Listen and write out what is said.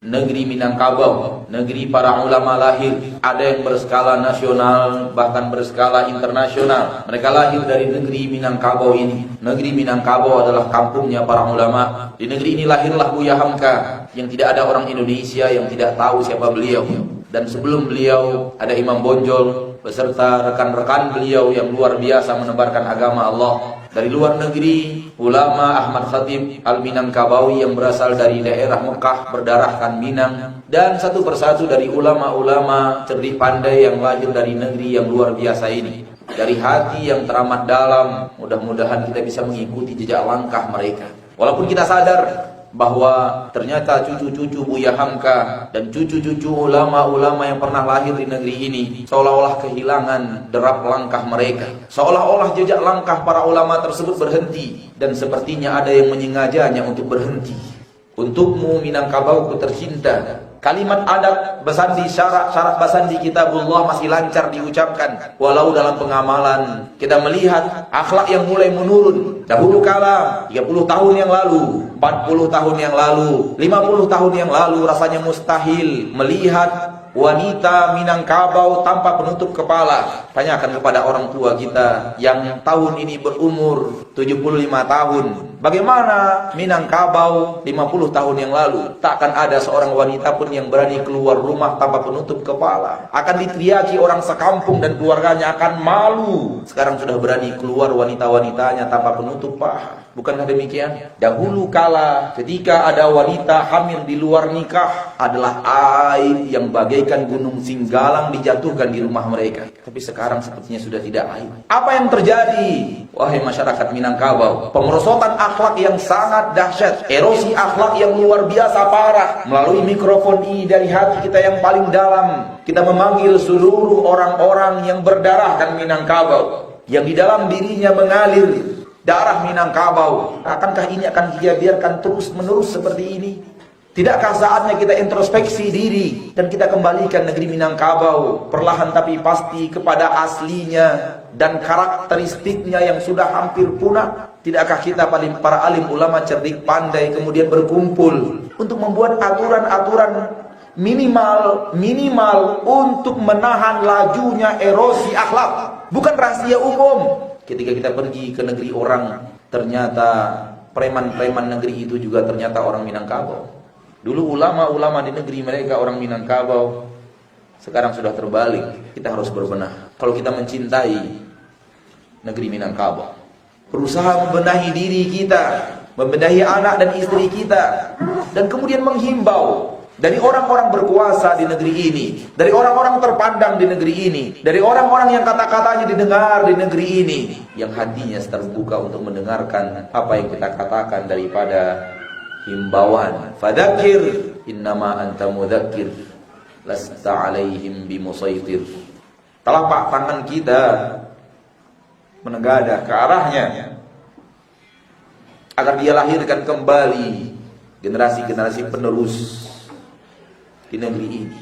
negeri Minangkabau, negeri para ulama lahir. Ada yang berskala nasional, bahkan berskala internasional. Mereka lahir dari negeri Minangkabau ini. Negeri Minangkabau adalah kampungnya para ulama. Di negeri ini lahirlah Buya Hamka, yang tidak ada orang Indonesia yang tidak tahu siapa beliau. Dan sebelum beliau ada Imam Bonjol beserta rekan-rekan beliau yang luar biasa menebarkan agama Allah. Dari luar negeri, ulama Ahmad Khatib Al-Minangkabawi yang berasal dari daerah Mekah berdarahkan Minang, dan satu persatu dari ulama-ulama cerdik pandai yang lahir dari negeri yang luar biasa ini. Dari hati yang teramat dalam, mudah-mudahan kita bisa mengikuti jejak langkah mereka. Walaupun kita sadar bahwa ternyata cucu-cucu Buya Hamka dan cucu-cucu ulama-ulama yang pernah lahir di negeri ini seolah-olah kehilangan derap langkah mereka. Seolah-olah jejak langkah para ulama tersebut berhenti, dan sepertinya ada yang menyengajanya untuk berhenti. Untukmu Minangkabauku tercinta, kalimat adat basandi, syarat basandi kitabullah masih lancar diucapkan. Walau dalam pengamalan kita melihat akhlak yang mulai menurun. Dahulu kala 30 tahun yang lalu, 40 tahun yang lalu, 50 tahun yang lalu rasanya mustahil melihat wanita Minangkabau tanpa penutup kepala. Tanyakan kepada orang tua kita yang tahun ini berumur 75 tahun. Bagaimana Minangkabau 50 tahun yang lalu? Takkan ada seorang wanita pun yang berani keluar rumah tanpa penutup kepala. Akan diteriaki orang sekampung dan keluarganya akan malu. Sekarang sudah berani keluar wanita-wanitanya tanpa penutup paha. Bukankah demikian? Dahulu kala ketika ada wanita hamil di luar nikah adalah aib yang bagaikan gunung Singgalang dijatuhkan di rumah mereka. Tapi sekarang sepertinya sudah tidak aib. Apa yang terjadi? Wahai masyarakat Minangkabau, pemerosotan akhlak yang sangat dahsyat, erosi akhlak yang luar biasa parah. Melalui mikrofon ini dari hati kita yang paling dalam, kita memanggil seluruh orang-orang yang berdarahkan Minangkabau, yang di dalam dirinya mengalir darah Minangkabau. Akankah ini akan kita biarkan terus-menerus seperti ini? Tidakkah saatnya kita introspeksi diri dan kita kembalikan negeri Minangkabau perlahan tapi pasti kepada aslinya dan karakteristiknya yang sudah hampir punah? Tidakkah kita para alim ulama cerdik pandai kemudian berkumpul untuk membuat aturan-aturan minimal untuk menahan lajunya erosi akhlak? Bukan rahasia umum. Ketika kita pergi ke negeri orang, ternyata preman-preman negeri itu juga ternyata orang Minangkabau. Dulu ulama-ulama di negeri mereka orang Minangkabau, sekarang sudah terbalik. Kita harus berbenah. Kalau kita mencintai negeri Minangkabau, berusaha membenahi diri kita, membenahi anak dan istri kita, dan kemudian menghimbau dari orang-orang berkuasa di negeri ini, dari orang-orang terpandang di negeri ini, dari orang-orang yang kata-katanya didengar di negeri ini, yang hatinya terbuka untuk mendengarkan apa yang kita katakan daripada himbauan. Fadzakir innama anta mudzakir lasta alaihim bimusaitir. Telapak tangan kita menegadah ke arahnya agar dia lahirkan kembali generasi-generasi penerus di negeri ini.